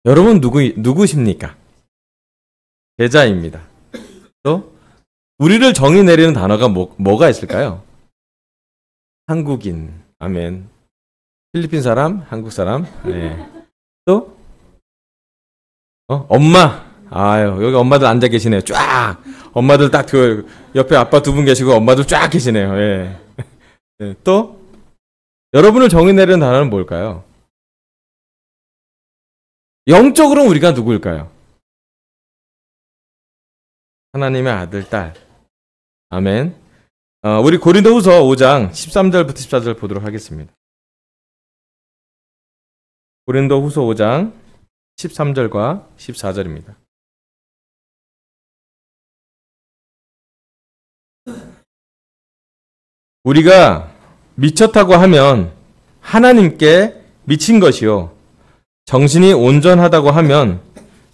여러분 누구십니까? 제자입니다. 또 우리를 정의 내리는 단어가 뭐가 있을까요? 한국인. 아멘. 필리핀 사람, 한국 사람. 네. 또 엄마. 아유, 여기 엄마들 앉아 계시네요. 쫙. 엄마들 딱 그 옆에 아빠 두 분 계시고 엄마들 쫙 계시네요. 예. 네. 또 여러분을 정의 내리는 단어는 뭘까요? 영적으로는 우리가 누구일까요? 하나님의 아들, 딸. 아멘. 우리 고린도후서 5장 13절부터 14절 보도록 하겠습니다. 고린도후서 5장 13절과 14절입니다. 우리가 미쳤다고 하면 하나님께 미친 것이요, 정신이 온전하다고 하면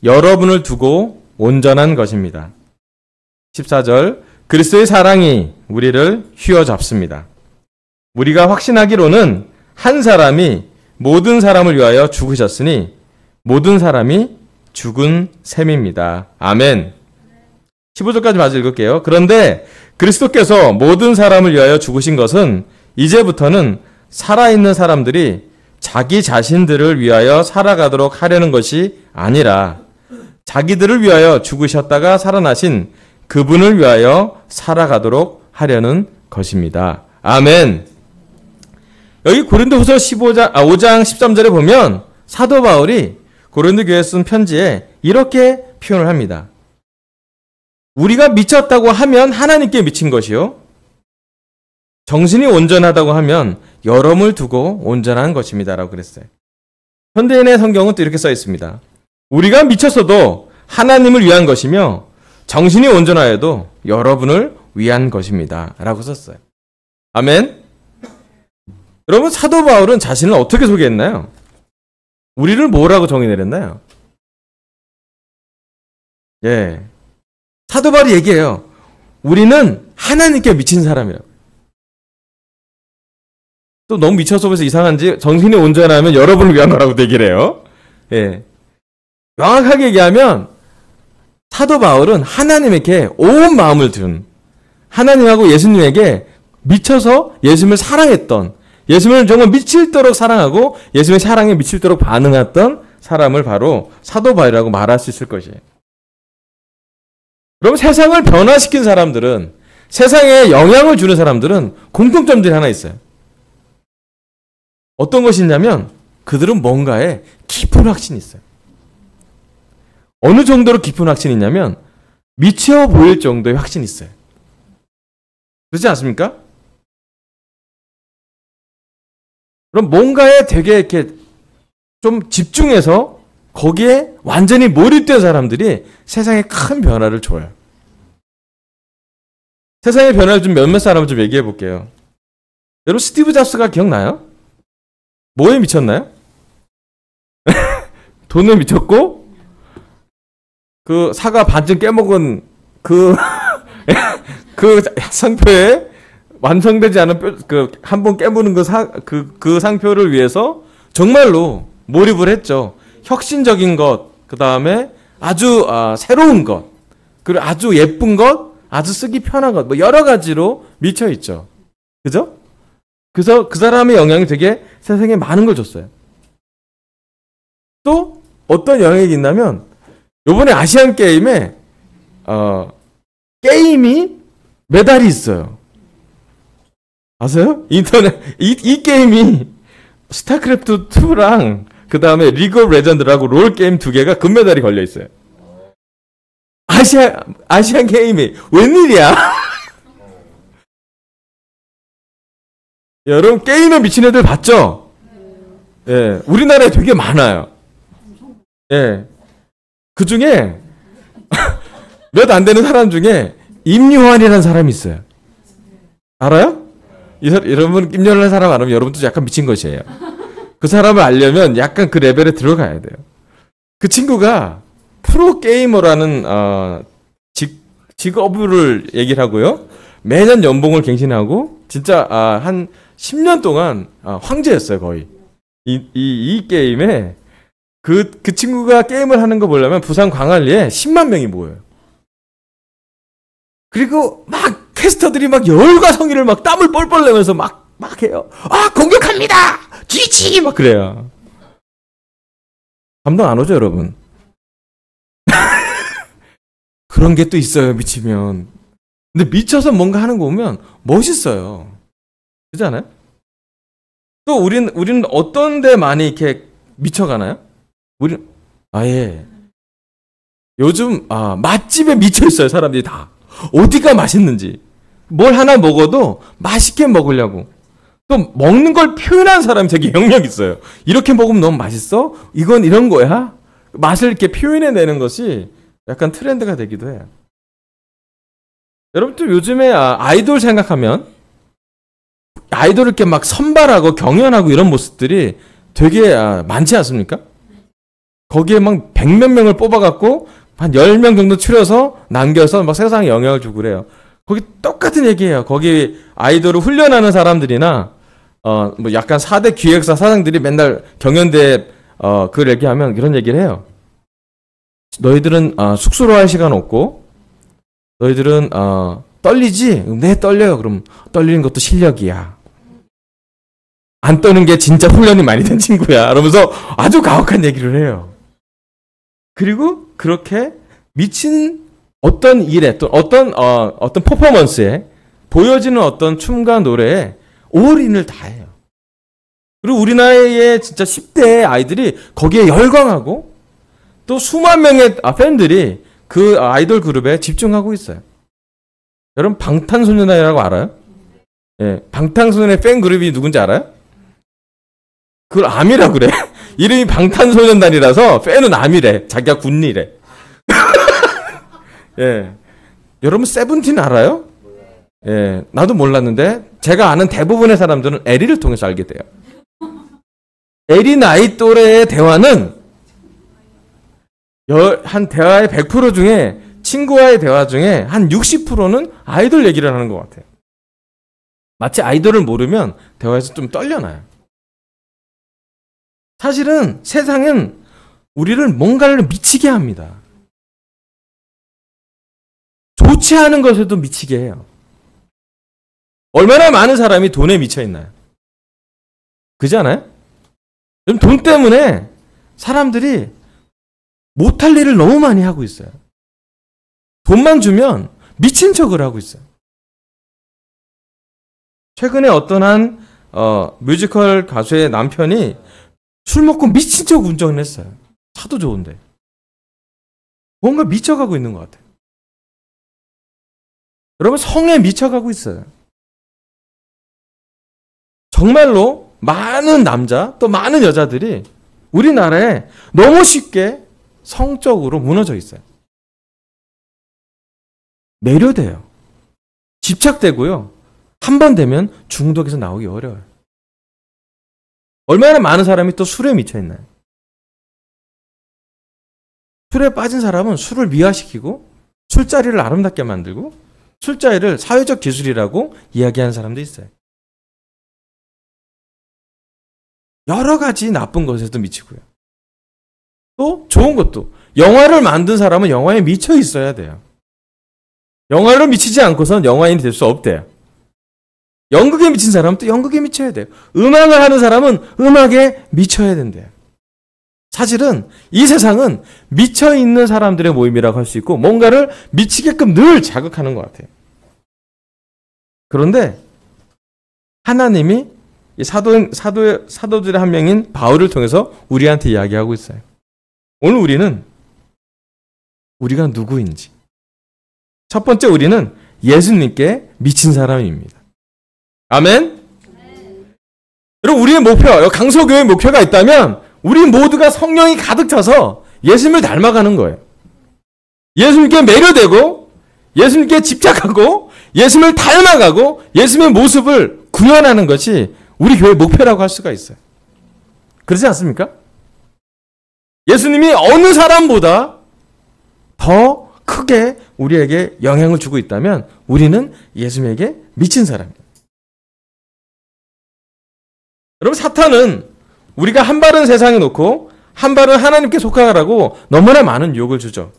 여러분을 두고 온전한 것입니다. 14절, 그리스도의 사랑이 우리를 휘어잡습니다. 우리가 확신하기로는 한 사람이 모든 사람을 위하여 죽으셨으니 모든 사람이 죽은 셈입니다. 아멘. 15절까지 마저 읽을게요. 그런데 그리스도께서 모든 사람을 위하여 죽으신 것은 이제부터는 살아있는 사람들이 자기 자신들을 위하여 살아가도록 하려는 것이 아니라 자기들을 위하여 죽으셨다가 살아나신 그분을 위하여 살아가도록 하려는 것입니다. 아멘. 여기 고린도후서 5장 13절에 보면 사도 바울이 고린도 교회에 쓴 편지에 이렇게 표현을 합니다. 우리가 미쳤다고 하면 하나님께 미친 것이요, 정신이 온전하다고 하면 여러분을 두고 온전한 것입니다. 라고 그랬어요. 현대인의 성경은 또 이렇게 써 있습니다. 우리가 미쳤어도 하나님을 위한 것이며 정신이 온전하여도 여러분을 위한 것입니다. 라고 썼어요. 아멘. 여러분, 사도 바울은 자신을 어떻게 소개했나요? 우리를 뭐라고 정의 내렸나요? 예. 사도 바울이 얘기해요. 우리는 하나님께 미친 사람이라고. 또 너무 미쳐서 그래서 이상한지 정신이 온전하면 여러분을 위한 거라고 얘기를 해요. 예. 명확하게 얘기하면 사도 바울은 하나님에게 온 마음을 둔, 하나님하고 예수님에게 미쳐서 예수님을 사랑했던, 예수님을 정말 미칠도록 사랑하고 예수님의 사랑에 미칠도록 반응했던 사람을 바로 사도 바울이라고 말할 수 있을 것이에요. 그럼 세상을 변화시킨 사람들은, 세상에 영향을 주는 사람들은 공통점들이 하나 있어요. 어떤 것이 있냐면 그들은 뭔가에 깊은 확신이 있어요. 어느 정도로 깊은 확신이 있냐면 미쳐 보일 정도의 확신이 있어요. 그렇지 않습니까? 그럼 뭔가에 되게 이렇게 좀 집중해서 거기에 완전히 몰입된 사람들이 세상에 큰 변화를 줘요. 세상의 변화를 좀 몇몇 사람을 좀 얘기해 볼게요. 여러분, 스티브 잡스가 기억나요? 뭐에 미쳤나요? 돈에 미쳤고, 그 사과 반쯤 깨먹은 그 상표에 완성되지 않은 한 번 깨무는 그 상표를 위해서 정말로 몰입을 했죠. 혁신적인 것, 그 다음에 아주 새로운 것, 그리고 아주 예쁜 것, 아주 쓰기 편한 것, 뭐 여러 가지로 미쳐 있죠. 그죠? 그래서 그 사람의 영향이 되게 세상에 많은 걸 줬어요. 또 어떤 영향이 있냐면 이번에 아시안 게임에 게임이 메달이 있어요. 아세요? 인터넷 이 게임이 스타크래프트 2랑 그 다음에 리그 오브 레전드라고 롤 게임 2개가 금메달이 걸려 있어요. 아시안 게임이 웬일이야? 여러분, 게임에 미친 애들 봤죠? 예, 우리나라에 되게 많아요. 예, 그 중에 몇 안 되는 사람 중에 임요한이라는 사람이 있어요. 알아요? 여러분, 임요한이라는 사람 알면 여러분도 약간 미친 것이에요. 그 사람을 알려면 약간 그 레벨에 들어가야 돼요. 그 친구가 프로게이머라는 직업을 얘기를 하고요. 매년 연봉을 갱신하고 진짜 한 10년 동안 황제였어요, 거의. 이 게임에 그 친구가 게임을 하는 거 보려면 부산 광안리에 10만 명이 모여요. 그리고 막 캐스터들이 막 열과 성의를 막 땀을 뻘뻘 내면서 막 해요. 아, 공격합니다! 지지! 막 그래요. 감동 안 오죠, 여러분? 그런 게 또 있어요, 미치면. 근데 미쳐서 뭔가 하는 거 보면 멋있어요. 그렇지 않아요? 또 우리는 어떤 데 많이 이렇게 미쳐가나요? 아예. 요즘, 맛집에 미쳐있어요, 사람들이 다. 어디가 맛있는지. 뭘 하나 먹어도 맛있게 먹으려고. 또 먹는 걸 표현하는 사람이 되게 영역 있어요. 이렇게 먹으면 너무 맛있어? 이건 이런 거야? 맛을 이렇게 표현해내는 것이 약간 트렌드가 되기도 해요. 여러분 또 요즘에 아이돌 생각하면 아이돌을 이렇게 막 선발하고 경연하고 이런 모습들이 되게 많지 않습니까? 거기에 막 100몇 명을 뽑아갖고 한 10명 정도 추려서 남겨서 막 세상에 영향을 주고 그래요. 거기 똑같은 얘기예요. 거기 아이돌을 훈련하는 사람들이나 뭐 약간 4대 기획사 사장들이 맨날 경연대 그걸 얘기하면 이런 얘기를 해요. 너희들은 숙소로 할 시간 없고 너희들은 떨리지? 네, 떨려요. 그럼 떨리는 것도 실력이야. 안 떠는 게 진짜 훈련이 많이 된 친구야. 그러면서 아주 가혹한 얘기를 해요. 그리고 그렇게 미친 어떤 일에 또 어떤 퍼포먼스에 보여지는 어떤 춤과 노래에 올인을 다 해요. 그리고 우리나라의 진짜 10대 아이들이 거기에 열광하고 또 수만 명의 팬들이 그 아이돌 그룹에 집중하고 있어요. 여러분 방탄소년단이라고 알아요? 예, 방탄소년의 팬 그룹이 누군지 알아요? 그걸 아미라고 그래. 이름이 방탄소년단이라서 팬은 아미래. 자기가 군니래. 예. 여러분 세븐틴 알아요? 예. 나도 몰랐는데 제가 아는 대부분의 사람들은 에리를 통해서 알게 돼요. 에리 나이 또래의 대화는 한 대화의 100% 중에 친구와의 대화 중에 한 60%는 아이돌 얘기를 하는 것 같아요. 마치 아이돌을 모르면 대화에서 좀 떨려나요. 사실은 세상은 우리를 뭔가를 미치게 합니다. 좋지 않은 것에도 미치게 해요. 얼마나 많은 사람이 돈에 미쳐 있나요? 그렇지 않아요? 돈 때문에 사람들이 못할 일을 너무 많이 하고 있어요. 돈만 주면 미친 척을 하고 있어요. 최근에 어떤 한 뮤지컬 가수의 남편이 술 먹고 미친 척 운전을 했어요. 차도 좋은데. 뭔가 미쳐가고 있는 것 같아요. 여러분 성에 미쳐가고 있어요. 정말로 많은 남자 또 많은 여자들이 우리나라에 너무 쉽게 성적으로 무너져 있어요. 매료돼요. 집착되고요. 한 번 되면 중독에서 나오기 어려워요. 얼마나 많은 사람이 또 술에 미쳐 있나요? 술에 빠진 사람은 술을 미화시키고 술자리를 아름답게 만들고 술자리를 사회적 기술이라고 이야기하는 사람도 있어요. 여러 가지 나쁜 것에도 미치고요. 또 좋은 것도 영화를 만든 사람은 영화에 미쳐 있어야 돼요. 영화를 미치지 않고선 영화인이 될 수 없대요. 연극에 미친 사람은 또 연극에 미쳐야 돼요. 음악을 하는 사람은 음악에 미쳐야 된대요. 사실은 이 세상은 미쳐있는 사람들의 모임이라고 할 수 있고 뭔가를 미치게끔 늘 자극하는 것 같아요. 그런데 하나님이 사도들의 한 명인 바울을 통해서 우리한테 이야기하고 있어요. 오늘 우리가 누구인지. 첫 번째 우리는 예수님께 미친 사람입니다. 아멘? 여러분 우리의 목표, 강서교회의 목표가 있다면 우리 모두가 성령이 가득 차서 예수님을 닮아가는 거예요. 예수님께 매료되고 예수님께 집착하고 예수님을 닮아가고 예수님의 모습을 구현하는 것이 우리 교회의 목표라고 할 수가 있어요. 그렇지 않습니까? 예수님이 어느 사람보다 더 크게 우리에게 영향을 주고 있다면 우리는 예수님에게 미친 사람이에요. 여러분 사탄은 우리가 한 발은 세상에 놓고 한 발은 하나님께 속하라고 너무나 많은 유혹을 주죠.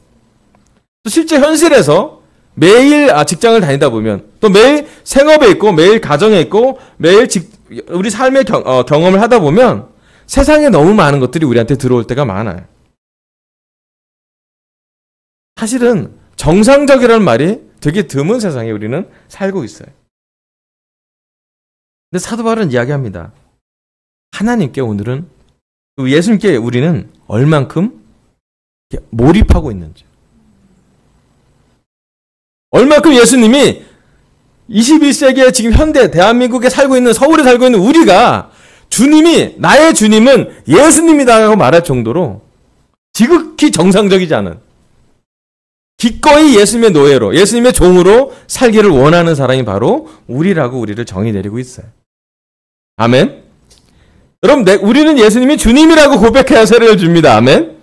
또 실제 현실에서 매일 직장을 다니다 보면 또 매일 생업에 있고 매일 가정에 있고 매일 우리 삶의 경험을 하다 보면 세상에 너무 많은 것들이 우리한테 들어올 때가 많아요. 사실은 정상적이라는 말이 되게 드문 세상에 우리는 살고 있어요. 근데 사도 바울은 이야기합니다. 하나님께 오늘은 예수님께 우리는 얼만큼 몰입하고 있는지, 얼만큼 예수님이 21세기에 지금 현대 대한민국에 살고 있는, 서울에 살고 있는 우리가 주님이, 나의 주님은 예수님이다라고 말할 정도로 지극히 정상적이지 않은, 기꺼이 예수님의 노예로, 예수님의 종으로 살기를 원하는 사람이 바로 우리라고 우리를 정의 내리고 있어요. 아멘. 여러분, 우리는 예수님이 주님이라고 고백해야 세례를 줍니다. 아멘.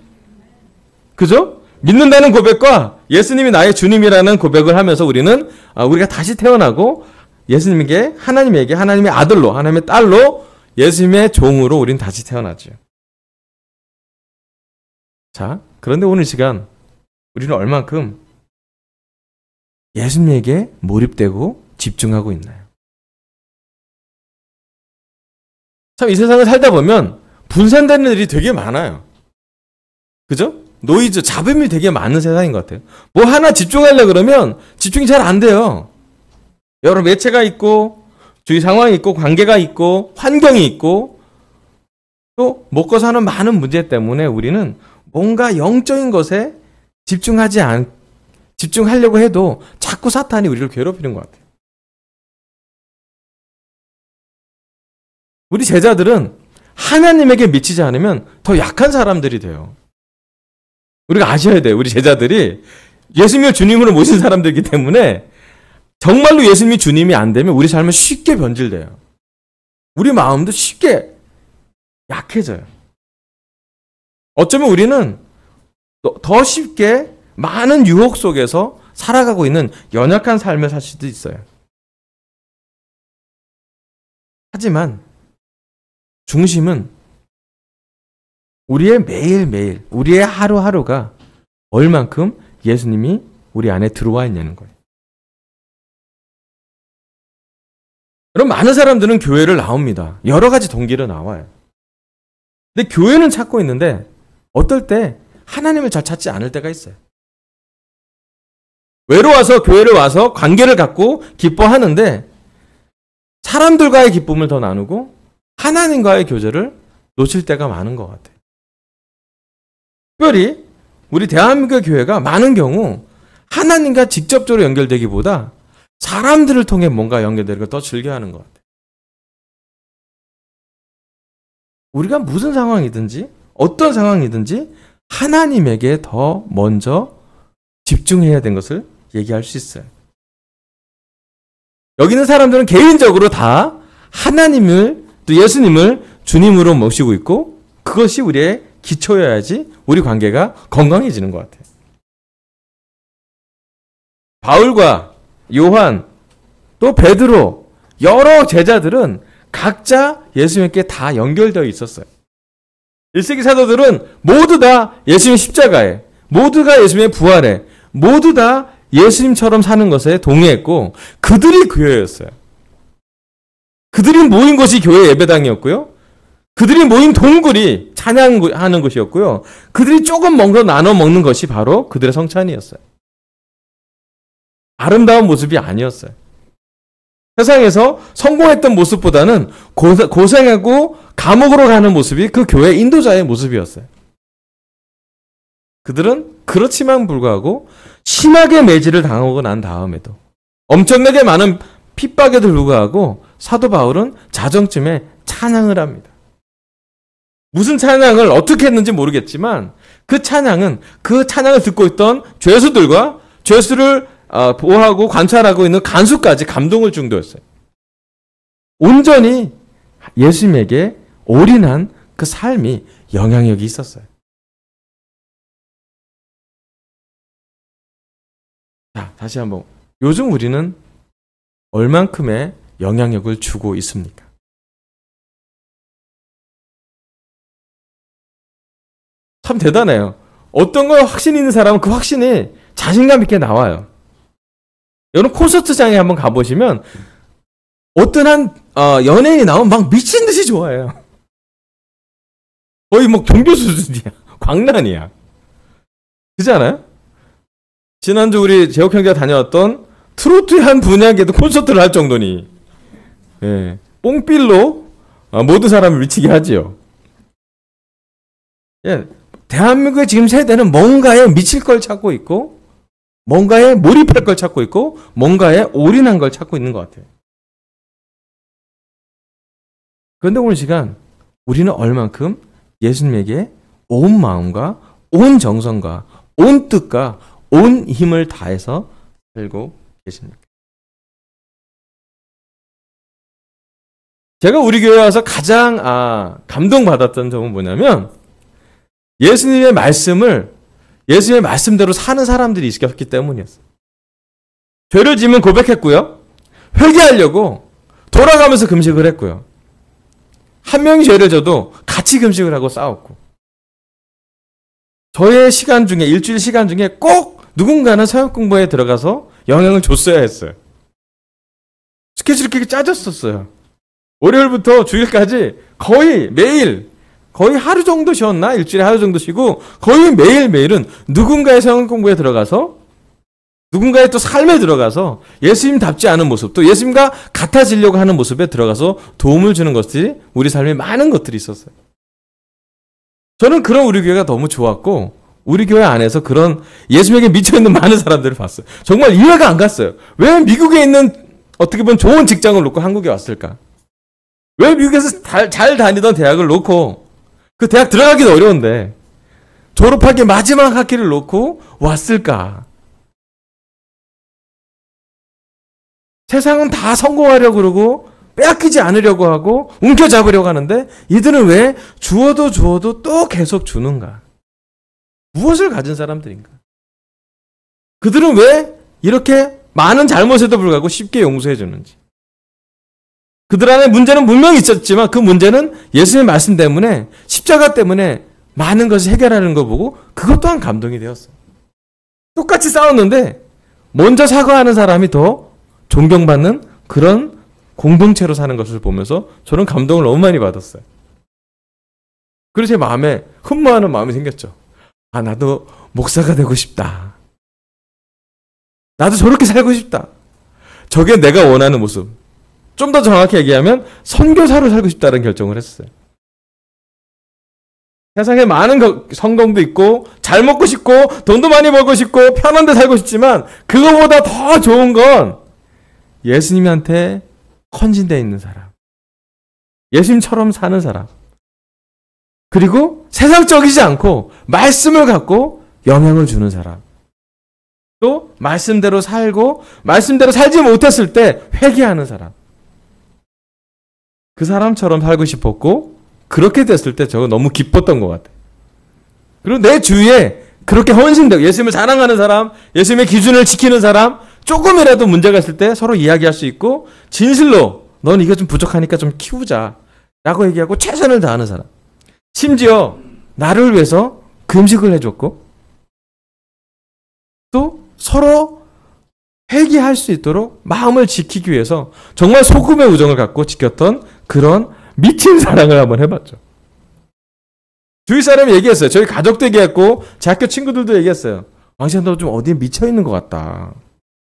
그죠? 믿는다는 고백과 예수님이 나의 주님이라는 고백을 하면서 우리는 우리가 다시 태어나고 예수님에게, 하나님에게, 하나님의 아들로, 하나님의 딸로, 예수님의 종으로 우리는 다시 태어나죠. 자, 그런데 오늘 시간 우리는 얼만큼 예수님에게 몰입되고 집중하고 있나요? 참, 이 세상을 살다 보면 분산되는 일이 되게 많아요. 그죠? 노이즈, 잡음이 되게 많은 세상인 것 같아요. 뭐 하나 집중하려고 그러면 집중이 잘 안 돼요. 여러 매체가 있고, 주위 상황이 있고, 관계가 있고, 환경이 있고, 또 먹고 사는 많은 문제 때문에 우리는 뭔가 영적인 것에 집중하려고 해도 자꾸 사탄이 우리를 괴롭히는 것 같아요. 우리 제자들은 하나님에게 미치지 않으면 더 약한 사람들이 돼요. 우리가 아셔야 돼요. 우리 제자들이 예수님을 주님으로 모신 사람들이기 때문에 정말로 예수님이 주님이 안 되면 우리 삶은 쉽게 변질돼요. 우리 마음도 쉽게 약해져요. 어쩌면 우리는 더 쉽게 많은 유혹 속에서 살아가고 있는 연약한 삶을 살 수도 있어요. 하지만 중심은 우리의 매일매일, 우리의 하루하루가 얼만큼 예수님이 우리 안에 들어와 있냐는 거예요. 그럼 많은 사람들은 교회를 나옵니다. 여러 가지 동기로 나와요. 근데 교회는 찾고 있는데 어떨 때 하나님을 잘 찾지 않을 때가 있어요. 외로워서 교회를 와서 관계를 갖고 기뻐하는데 사람들과의 기쁨을 더 나누고 하나님과의 교제를 놓칠 때가 많은 것 같아요. 특별히 우리 대한민국 교회가 많은 경우 하나님과 직접적으로 연결되기보다 사람들을 통해 뭔가 연결되는 걸 더 즐겨하는 것 같아요. 우리가 무슨 상황이든지 어떤 상황이든지 하나님에게 더 먼저 집중해야 되는 것을 얘기할 수 있어요. 여기 있는 사람들은 개인적으로 다 하나님을, 또 예수님을 주님으로 모시고 있고 그것이 우리의 기초여야지 우리 관계가 건강해지는 것 같아요. 바울과 요한, 또 베드로, 여러 제자들은 각자 예수님께 다 연결되어 있었어요. 1세기 사도들은 모두 다 예수님의 십자가에, 모두가 예수님의 부활에, 모두 다 예수님처럼 사는 것에 동의했고 그들이 교회였어요. 그들이 모인 곳이 교회 예배당이었고요. 그들이 모인 동굴이 찬양하는 곳이었고요. 그들이 조금 먹어 나눠 먹는 것이 바로 그들의 성찬이었어요. 아름다운 모습이 아니었어요. 세상에서 성공했던 모습보다는 고생하고 감옥으로 가는 모습이 그 교회 인도자의 모습이었어요. 그들은 그렇지만 불구하고 심하게 매질을 당하고 난 다음에도 엄청나게 많은 핍박에도 불구하고 사도 바울은 자정쯤에 찬양을 합니다. 무슨 찬양을 어떻게 했는지 모르겠지만 그 찬양은 그 찬양을 듣고 있던 죄수들과 죄수를 보호하고 관찰하고 있는 간수까지 감동을 줄 정도였어요. 온전히 예수님에게 올인한 그 삶이 영향력이 있었어요. 자, 다시 한번. 요즘 우리는 얼만큼의 영향력을 주고 있습니까? 참 대단해요. 어떤 걸 확신 있는 사람은 그 확신이 자신감 있게 나와요. 여러분 콘서트장에 한번 가보시면 어떤 한 연예인이 나오면 막 미친 듯이 좋아해요. 거의 뭐 종교 수준이야. 광란이야. 그렇지 않아요? 지난주 우리 재욱 형제가 다녀왔던 트로트의 한 분야에도 콘서트를 할 정도니, 예, 뽕필로 모든 사람을 미치게 하지요. 예, 대한민국의 지금 세대는 뭔가에 미칠 걸 찾고 있고, 뭔가에 몰입할 걸 찾고 있고, 뭔가에 올인한 걸 찾고 있는 것 같아요. 그런데 오늘 시간 우리는 얼만큼 예수님에게 온 마음과 온 정성과 온 뜻과 온 힘을 다해서 살고 계십니까? 제가 우리 교회 와서 가장 감동받았던 점은 뭐냐면 예수님의 말씀대로 사는 사람들이 있었기 때문이었어요. 죄를 지으면 고백했고요. 회개하려고 돌아가면서 금식을 했고요. 한 명이 죄를 져도 같이 금식을 하고 싸웠고, 저의 시간 중에, 일주일 시간 중에 꼭 누군가는 서역 공부에 들어가서 영향을 줬어야 했어요. 스케줄이 그렇게 짜졌었어요. 월요일부터 주일까지 거의 매일, 거의 하루 정도 쉬었나? 일주일에 하루 정도 쉬고 거의 매일매일은 누군가의 서역 공부에 들어가서, 누군가의 또 삶에 들어가서 예수님답지 않은 모습, 또 예수님과 같아지려고 하는 모습에 들어가서 도움을 주는 것들이 우리 삶에 많은 것들이 있었어요. 저는 그런 우리 교회가 너무 좋았고, 우리 교회 안에서 그런 예수님에게 미쳐있는 많은 사람들을 봤어요. 정말 이해가 안 갔어요. 왜 미국에 있는 어떻게 보면 좋은 직장을 놓고 한국에 왔을까? 왜 미국에서 잘 다니던 대학을 놓고, 그 대학 들어가기도 어려운데 졸업하기 마지막 학기를 놓고 왔을까? 세상은 다 성공하려고 그러고 빼앗기지 않으려고 하고 움켜잡으려고 하는데 이들은 왜 주어도 또 계속 주는가? 무엇을 가진 사람들인가? 그들은 왜 이렇게 많은 잘못에도 불구하고 쉽게 용서해 주는지. 그들 안에 문제는 분명히 있었지만 그 문제는 예수님의 말씀 때문에, 십자가 때문에 많은 것을 해결하는 거 보고 그것 또한 감동이 되었어요. 똑같이 싸웠는데 먼저 사과하는 사람이 더 존경받는 그런 공동체로 사는 것을 보면서 저는 감동을 너무 많이 받았어요. 그래서 제 마음에 흠모하는 마음이 생겼죠. 나도 목사가 되고 싶다. 나도 저렇게 살고 싶다. 저게 내가 원하는 모습. 좀 더 정확히 얘기하면 선교사로 살고 싶다는 결정을 했어요. 세상에 많은 성공도 있고 잘 먹고 싶고 돈도 많이 벌고 싶고 편한 데 살고 싶지만 그거보다 더 좋은 건 예수님한테 헌신되어 있는 사람, 예수님처럼 사는 사람, 그리고 세상적이지 않고 말씀을 갖고 영향을 주는 사람, 또 말씀대로 살고 말씀대로 살지 못했을 때 회개하는 사람, 그 사람처럼 살고 싶었고 그렇게 됐을 때 저거 너무 기뻤던 것 같아요. 그리고 내 주위에 그렇게 헌신되고 예수님을 자랑하는 사람, 예수님의 기준을 지키는 사람, 조금이라도 문제가 있을 때 서로 이야기할 수 있고 진실로 넌 이거 좀 부족하니까 좀 키우자 라고 얘기하고 최선을 다하는 사람, 심지어 나를 위해서 금식을 해줬고 또 서로 회개할 수 있도록 마음을 지키기 위해서 정말 소금의 우정을 갖고 지켰던 그런 미친 사랑을 한번 해봤죠. 주위 사람이 얘기했어요. 저희 가족도 얘기했고 제 학교 친구들도 얘기했어요. 왕씨야, 너 좀 어디에 미쳐있는 것 같다.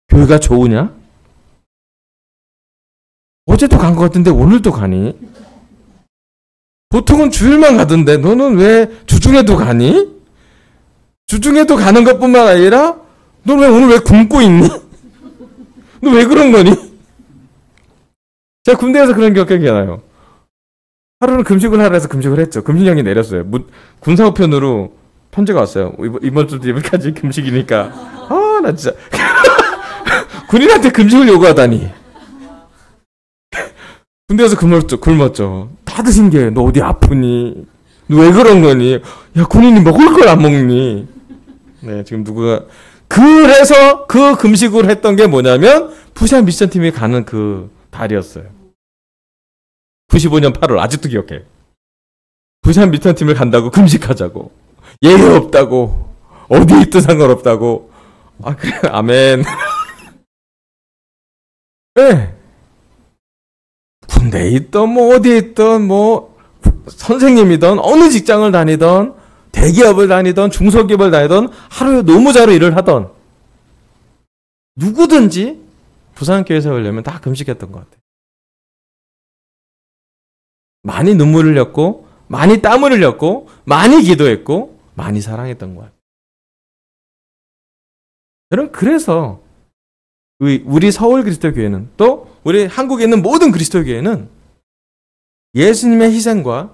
교회가 좋으냐? 어제도 간 것 같은데 오늘도 가니? 보통은 주일만 가던데 너는 왜 주중에도 가니? 주중에도 가는 것뿐만 아니라 넌 왜 오늘 왜 굶고 있니? 너 왜 그런 거니? 제가 군대에서 그런 기억이 나요. 하루는 금식을 하라 해서 금식을 했죠. 금식령이 내렸어요. 군사우편으로 편지가 왔어요. 이번 주 예배까지 금식이니까. 나 진짜 군인한테 금식을 요구하다니. 군대에서 굶었죠. 다들 신기해요. 너 어디 아프니? 너 왜 그런 거니? 야, 군인이 먹을 걸 안 먹니? 네, 지금 누구가. 그래서 그 금식을 했던 게 뭐냐면 부산 미션팀이 가는 그 달이었어요. 95년 8월 아직도 기억해. 부산 미션팀을 간다고 금식하자고. 예의 없다고, 어디에 있든 상관없다고. 아, 그래, 아멘. 네. 군대에 있던, 뭐, 어디에 있던, 뭐, 선생님이던, 어느 직장을 다니던, 대기업을 다니던, 중소기업을 다니던, 하루에 노무자로 일을 하던, 누구든지 부산교회 세우려면 다 금식했던 것 같아요. 많이 눈물을 흘렸고, 많이 땀을 흘렸고, 많이 기도했고, 많이 사랑했던 것 같아요. 여러분, 그래서 우리 서울 그리스도교회는, 또 우리 한국에 있는 모든 그리스도교회는 예수님의 희생과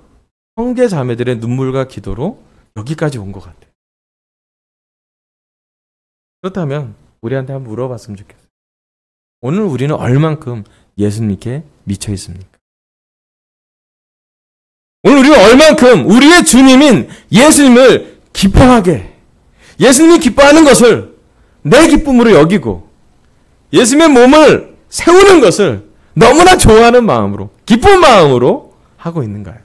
형제 자매들의 눈물과 기도로 여기까지 온 것 같아요. 그렇다면 우리한테 한번 물어봤으면 좋겠어요. 오늘 우리는 얼만큼 예수님께 미쳐 있습니까? 오늘 우리는 얼만큼 우리의 주님인 예수님을 기뻐하게, 예수님이 기뻐하는 것을 내 기쁨으로 여기고, 예수님의 몸을 세우는 것을 너무나 좋아하는 마음으로, 기쁜 마음으로 하고 있는가요?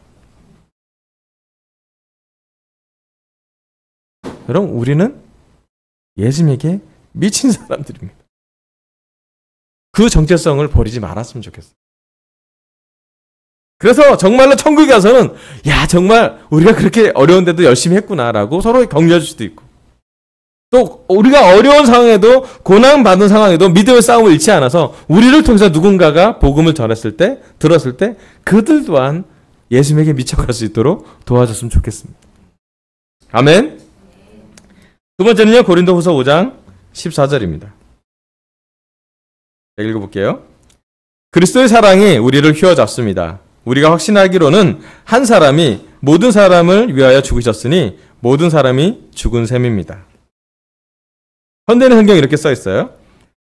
여러분, 우리는 예수님에게 미친 사람들입니다. 그 정체성을 버리지 말았으면 좋겠어요. 그래서 정말로 천국에 가서는 야, 정말 우리가 그렇게 어려운데도 열심히 했구나라고 서로 격려해 줄 수도 있고, 또 우리가 어려운 상황에도, 고난받은 상황에도 믿음의 싸움을 잃지 않아서 우리를 통해서 누군가가 복음을 전했을 때, 들었을 때 그들 또한 예수님에게 미쳐갈 수 있도록 도와줬으면 좋겠습니다. 아멘. 두 번째는요, 고린도후서 5장 14절입니다. 읽어볼게요. 그리스도의 사랑이 우리를 휘어잡습니다. 우리가 확신하기로는 한 사람이 모든 사람을 위하여 죽으셨으니 모든 사람이 죽은 셈입니다. 현대는 성경에 이렇게 써 있어요.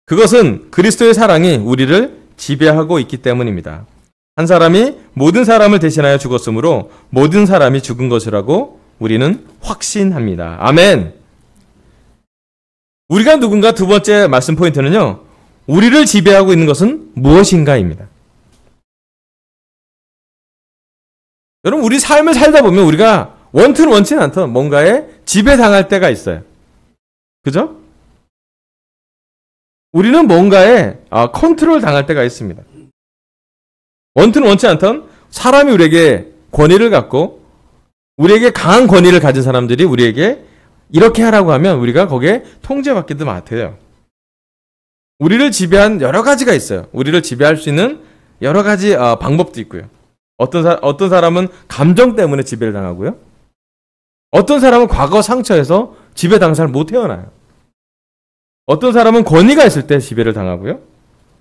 그것은 그리스도의 사랑이 우리를 지배하고 있기 때문입니다. 한 사람이 모든 사람을 대신하여 죽었으므로 모든 사람이 죽은 것이라고 우리는 확신합니다. 아멘. 우리가 누군가 두 번째 말씀 포인트는요, 우리를 지배하고 있는 것은 무엇인가입니다. 여러분, 우리 삶을 살다 보면 우리가 원튼 원치 않던 뭔가에 지배당할 때가 있어요. 그죠? 우리는 뭔가에 컨트롤 당할 때가 있습니다. 원튼 원치 않던 사람이 우리에게 권위를 갖고, 우리에게 강한 권위를 가진 사람들이 우리에게 이렇게 하라고 하면 우리가 거기에 통제받기도 맡아요. 우리를 지배한 여러 가지가 있어요. 우리를 지배할 수 있는 여러 가지 방법도 있고요. 어떤 사람은 감정 때문에 지배를 당하고요. 어떤 사람은 과거 상처에서 지배당한 사람을 못 태어나요. 어떤 사람은 권위가 있을 때 지배를 당하고요.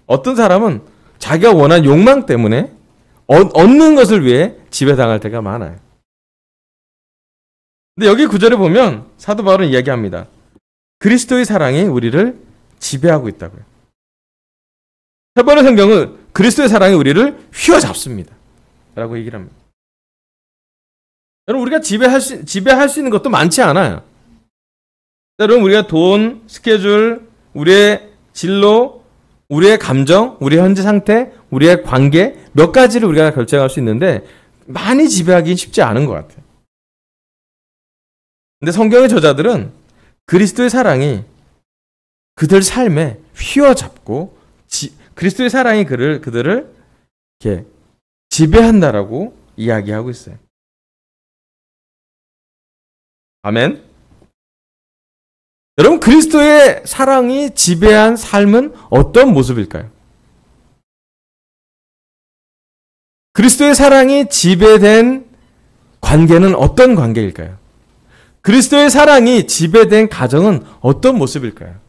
어떤 사람은 자기가 원한 욕망 때문에 얻는 것을 위해 지배당할 때가 많아요. 근데 여기 구절에 보면 사도 바울은 이야기합니다. 그리스도의 사랑이 우리를 지배하고 있다고요. 세 번의 성경은 그리스도의 사랑이 우리를 휘어잡습니다 라고 얘기를 합니다. 여러분, 우리가 지배할 수 있는 것도 많지 않아요. 여러분, 우리가 돈, 스케줄, 우리의 진로, 우리의 감정, 우리의 현재 상태, 우리의 관계 몇 가지를 우리가 결정할 수 있는데 많이 지배하기는 쉽지 않은 것 같아요. 근데 성경의 저자들은 그리스도의 사랑이 그들 삶에 휘어잡고 그리스도의 사랑이 그들을 이렇게 지배한다라고 이야기하고 있어요. 아멘. 여러분, 그리스도의 사랑이 지배한 삶은 어떤 모습일까요? 그리스도의 사랑이 지배된 관계는 어떤 관계일까요? 그리스도의 사랑이 지배된 가정은 어떤 모습일까요?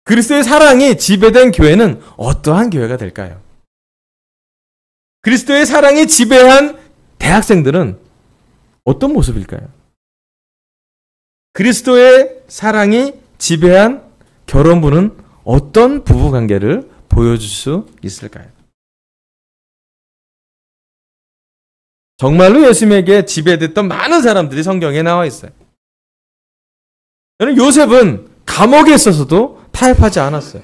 그리스도의 사랑이 지배된 교회는 어떠한 교회가 될까요? 그리스도의 사랑이 지배한 대학생들은 어떤 모습일까요? 그리스도의 사랑이 지배한 결혼부는 어떤 부부관계를 보여줄 수 있을까요? 정말로 예수님에게 지배됐던 많은 사람들이 성경에 나와 있어요. 여러분, 요셉은 감옥에 있어서도 타협하지 않았어요.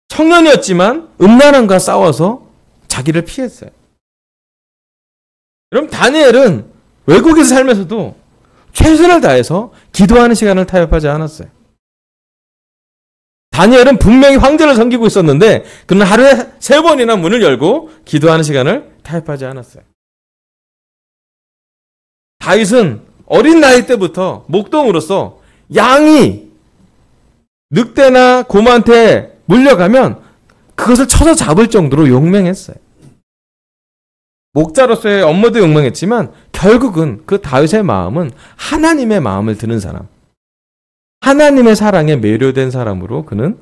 청년이었지만 음란함과 싸워서 자기를 피했어요. 여러분, 다니엘은 외국에서 살면서도 최선을 다해서 기도하는 시간을 타협하지 않았어요. 다니엘은 분명히 황제를 섬기고 있었는데 그는 하루에 3번이나 문을 열고 기도하는 시간을 타협하지 않았어요. 다윗은 어린 나이 때부터 목동으로서 양이 늑대나 곰한테 물려가면 그것을 쳐서 잡을 정도로 용맹했어요. 목자로서의 업무도 용맹했지만 결국은 그 다윗의 마음은 하나님의 마음을 드는 사람, 하나님의 사랑에 매료된 사람으로 그는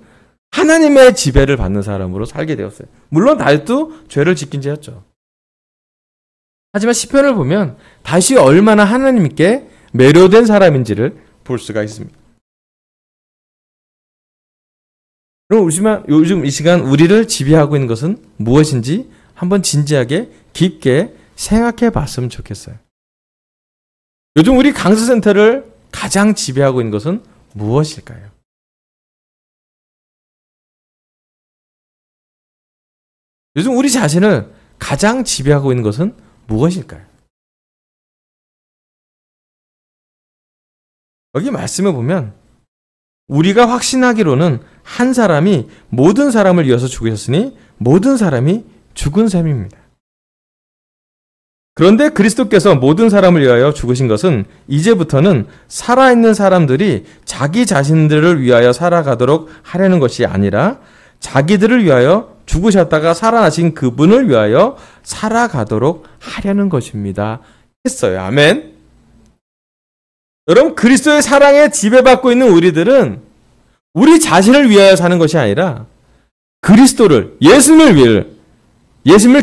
하나님의 지배를 받는 사람으로 살게 되었어요. 물론 다윗도 죄를 짓긴 죄였죠. 하지만 시편을 보면 다윗이 얼마나 하나님께 매료된 사람인지를 볼 수가 있습니다. 그럼 요즘 이 시간 우리를 지배하고 있는 것은 무엇인지 한번 진지하게 깊게 생각해 봤으면 좋겠어요. 요즘 우리 강서센터를 가장 지배하고 있는 것은 무엇일까요? 요즘 우리 자신을 가장 지배하고 있는 것은 무엇일까요? 여기 말씀을 보면 우리가 확신하기로는 한 사람이 모든 사람을 위해서 죽으셨으니 모든 사람이 죽은 셈입니다. 그런데 그리스도께서 모든 사람을 위하여 죽으신 것은 이제부터는 살아있는 사람들이 자기 자신들을 위하여 살아가도록 하려는 것이 아니라 자기들을 위하여 죽으셨다가 살아나신 그분을 위하여 살아가도록 하려는 것입니다. 했어요. 아멘. 여러분, 그리스도의 사랑에 지배받고 있는 우리들은 우리 자신을 위하여 사는 것이 아니라 그리스도를, 예수님을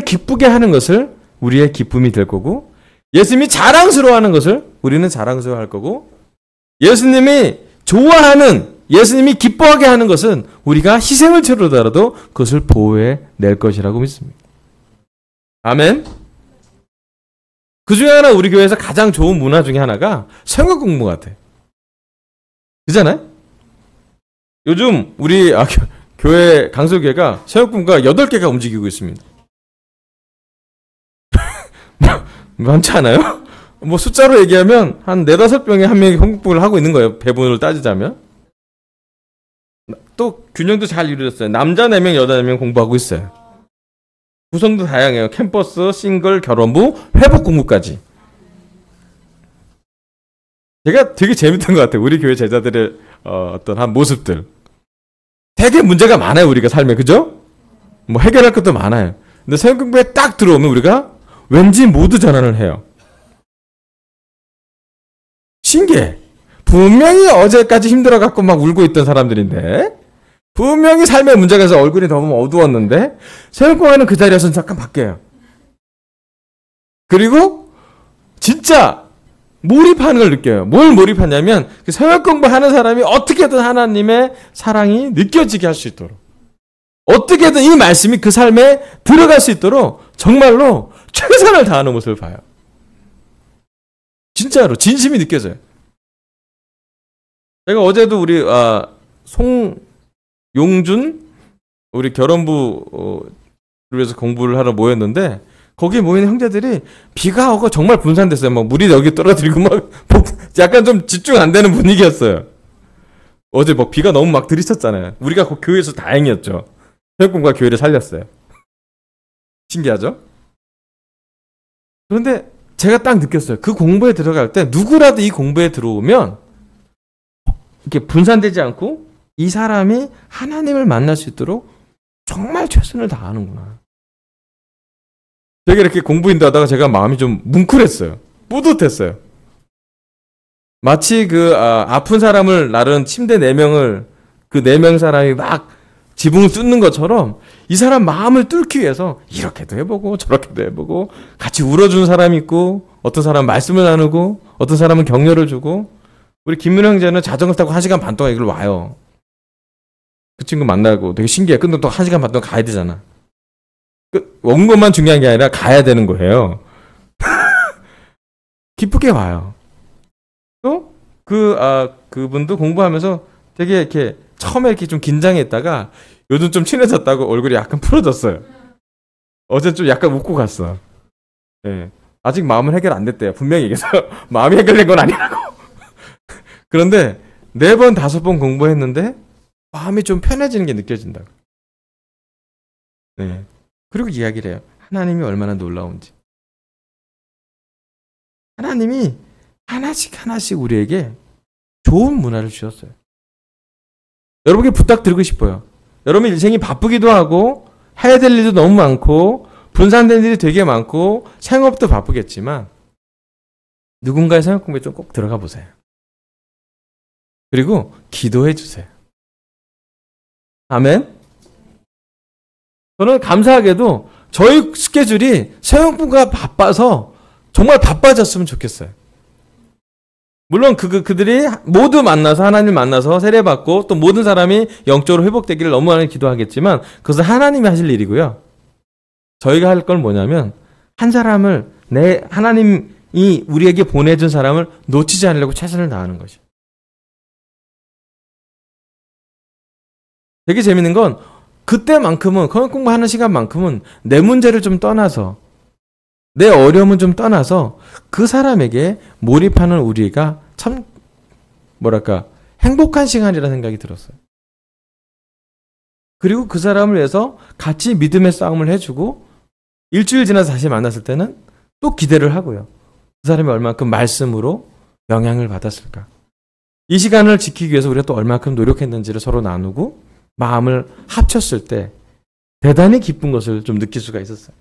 기쁘게 하는 것을 우리의 기쁨이 될 거고, 예수님이 자랑스러워하는 것을 우리는 자랑스러워할 거고, 예수님이 좋아하는, 예수님이 기뻐하게 하는 것은 우리가 희생을 치르더라도 그것을 보호해 낼 것이라고 믿습니다. 아멘. 그 중에 하나 우리 교회에서 가장 좋은 문화 중에 하나가 성경 공부 같아. 그잖아요? 요즘 우리 교회 강서교회가 성경 공부가 8개가 움직이고 있습니다. 많지 않아요? 뭐 숫자로 얘기하면 한 4-5명에 한 명이 성경공부를 하고 있는 거예요. 배분을 따지자면. 또 균형도 잘 이루어졌어요. 남자 4명, 여자 4명 공부하고 있어요. 구성도 다양해요. 캠퍼스, 싱글, 결혼부, 회복 공부까지. 제가 되게 재밌던 것 같아요. 우리 교회 제자들의 어떤 한 모습들. 되게 문제가 많아요. 우리가 삶에. 그죠? 뭐 해결할 것도 많아요. 근데 성경 공부에 딱 들어오면 우리가 왠지 모두 전환을 해요. 신기해. 분명히 어제까지 힘들어갖고 막 울고 있던 사람들인데, 분명히 삶의 문제가 있어서 얼굴이 너무 어두웠는데, 성경 공부하는 그 자리에서 잠깐 바뀌어요. 그리고 진짜 몰입하는 걸 느껴요. 뭘 몰입하냐면 그 성경 공부하는 사람이 어떻게든 하나님의 사랑이 느껴지게 할 수 있도록, 어떻게든 이 말씀이 그 삶에 들어갈 수 있도록 정말로 최선을 다하는 모습을 봐요. 진짜로 진심이 느껴져요. 제가 어제도 우리 송용준 우리 결혼부를 위해서 공부를 하러 모였는데, 거기에 모이는 형제들이 비가 오고 정말 분산됐어요. 막 물이 여기 떨어뜨리고 막 약간 좀 집중 안 되는 분위기였어요. 어제 막 비가 너무 막 들이쳤잖아요. 우리가 그 교회에서 다행이었죠. 성경공부가 교회를 살렸어요. 신기하죠? 그런데 제가 딱 느꼈어요. 그 공부에 들어갈 때 누구라도 이 공부에 들어오면 이렇게 분산되지 않고 이 사람이 하나님을 만날 수 있도록 정말 최선을 다하는구나. 되게 이렇게 공부 인도하다가 제가 마음이 좀 뭉클했어요. 뿌듯했어요. 마치 아픈 사람을 나른 침대 4명을 그 4명 사람이 막 지붕을 뚫는 것처럼 이 사람 마음을 뚫기 위해서 이렇게도 해보고 저렇게도 해보고, 같이 울어주는 사람이 있고, 어떤 사람은 말씀을 나누고, 어떤 사람은 격려를 주고. 우리 김민호 형제는 자전거 타고 1시간 반 동안 이걸 와요. 그 친구 만나고 되게 신기해. 근데 또 1시간 반 동안 가야 되잖아. 온 것만 중요한 게 아니라 가야 되는 거예요. 기쁘게 와요. 또 그분도 공부하면서 되게 이렇게 처음에 이렇게 좀 긴장했다가 요즘 좀 친해졌다고 얼굴이 약간 풀어졌어요. 어제 좀 약간 웃고 갔어. 네. 아직 마음은 해결 안 됐대요. 분명히 얘기해서 마음이 해결된 건 아니라고. 그런데 4번, 5번 공부했는데 마음이 좀 편해지는 게 느껴진다고. 네. 그리고 이야기를 해요. 하나님이 얼마나 놀라운지. 하나님이 하나씩 우리에게 좋은 문화를 주셨어요. 여러분께 부탁드리고 싶어요. 여러분 인생이 바쁘기도 하고 해야 될 일도 너무 많고 분산된 일이 되게 많고 생업도 바쁘겠지만 누군가의 성역 공부에 좀 꼭 들어가 보세요. 그리고 기도해 주세요. 아멘. 저는 감사하게도 저희 스케줄이 성역 공부가 바빠서 정말 바빠졌으면 좋겠어요. 물론 그들이 모두 만나서 하나님 만나서 세례받고 또 모든 사람이 영적으로 회복되기를 너무 많이 기도하겠지만 그것은 하나님이 하실 일이고요. 저희가 할 건 뭐냐면 한 사람을 하나님이 우리에게 보내준 사람을 놓치지 않으려고 최선을 다하는 것이죠. 되게 재밌는 건 그때만큼은 성경 공부하는 시간만큼은 내 문제를 좀 떠나서 내 어려움은 좀 떠나서 그 사람에게 몰입하는 우리가 참 행복한 시간이라는 생각이 들었어요. 그리고 그 사람을 위해서 같이 믿음의 싸움을 해주고 일주일 지나서 다시 만났을 때는 또 기대를 하고요. 그 사람이 얼마큼 말씀으로 영향을 받았을까. 이 시간을 지키기 위해서 우리가 또 얼마큼 노력했는지를 서로 나누고 마음을 합쳤을 때 대단히 기쁜 것을 좀 느낄 수가 있었어요.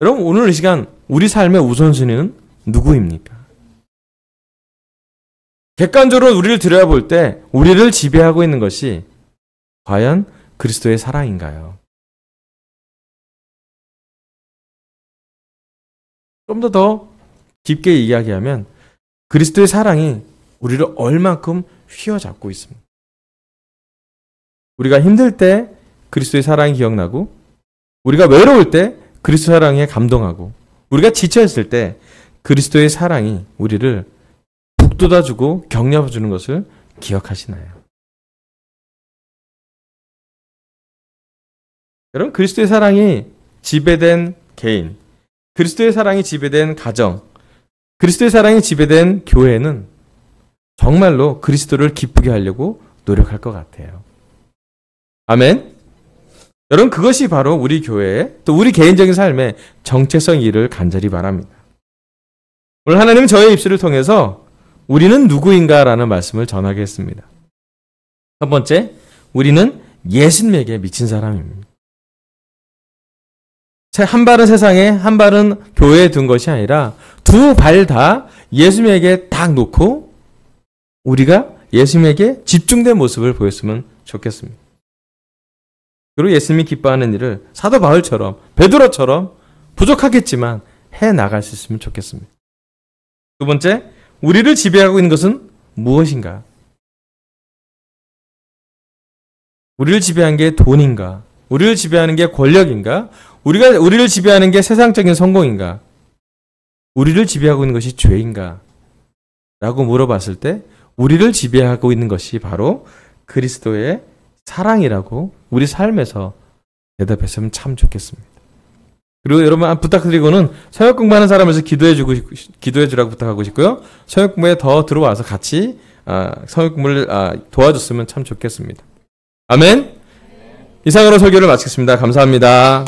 여러분 오늘 이 시간 우리 삶의 우선순위는 누구입니까? 객관적으로 우리를 들여다볼 때 우리를 지배하고 있는 것이 과연 그리스도의 사랑인가요? 좀 더 깊게 이야기하면 그리스도의 사랑이 우리를 얼만큼 휘어잡고 있습니다. 우리가 힘들 때 그리스도의 사랑이 기억나고 우리가 외로울 때 그리스도 사랑에 감동하고 우리가 지쳐있을 때 그리스도의 사랑이 우리를 북돋아주고 격려해주는 것을 기억하시나요? 여러분 그리스도의 사랑이 지배된 개인, 그리스도의 사랑이 지배된 가정, 그리스도의 사랑이 지배된 교회는 정말로 그리스도를 기쁘게 하려고 노력할 것 같아요. 아멘. 여러분 그것이 바로 우리 교회의 또 우리 개인적인 삶의 정체성이기를 간절히 바랍니다. 오늘 하나님은 저의 입술을 통해서 우리는 누구인가라는 말씀을 전하겠습니다. 첫 번째, 우리는 예수님에게 미친 사람입니다. 한 발은 세상에 한 발은 교회에 둔 것이 아니라 두 발 다 예수님에게 딱 놓고 우리가 예수님에게 집중된 모습을 보였으면 좋겠습니다. 그리고 예수님이 기뻐하는 일을 사도 바울처럼 베드로처럼 부족하겠지만 해나갈 수 있으면 좋겠습니다. 두 번째, 우리를 지배하고 있는 것은 무엇인가? 우리를 지배하는 게 돈인가? 우리를 지배하는 게 권력인가? 우리를 지배하는 게 세상적인 성공인가? 우리를 지배하고 있는 것이 죄인가? 라고 물어봤을 때 우리를 지배하고 있는 것이 바로 그리스도의 사랑이라고 우리 삶에서 대답했으면 참 좋겠습니다. 그리고 여러분 부탁드리고는 성역 공부하는 사람에서 기도해 주라고 부탁하고 싶고요. 성역 공부에 더 들어와서 같이 성역 공부를 도와줬으면 참 좋겠습니다. 아멘. 이상으로 설교를 마치겠습니다. 감사합니다.